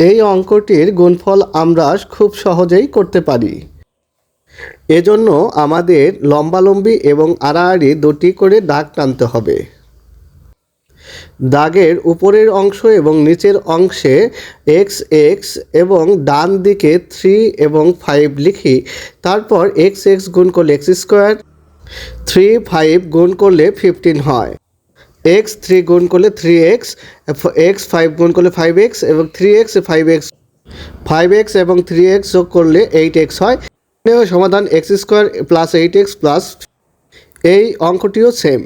এই অঙ্কটির গুণফল আমরা খুব সহজেই করতে পারি। এজন্য আমাদের লম্বালম্বি এবং আড়াআড়ি দুটি করে দাগ টানতে হবে। দাগের উপরের অংশ এবং নিচের অংশে এক্স এক্স এবং ডান দিকে 3 এবং 5 লিখি। তারপর এক্স এক্স গুণ করলে এক্স স্কোয়ার, 3 5 গুণ করলে 15 হয়, এক্স 3 গুণ করলে 3x, এক্স 5 গুণ করলে 5x এবং 3x 5x এবং 3x যোগ করলে 8x হয়। সমাধান x square plus 8x plus. এই অঙ্কটিও সেম।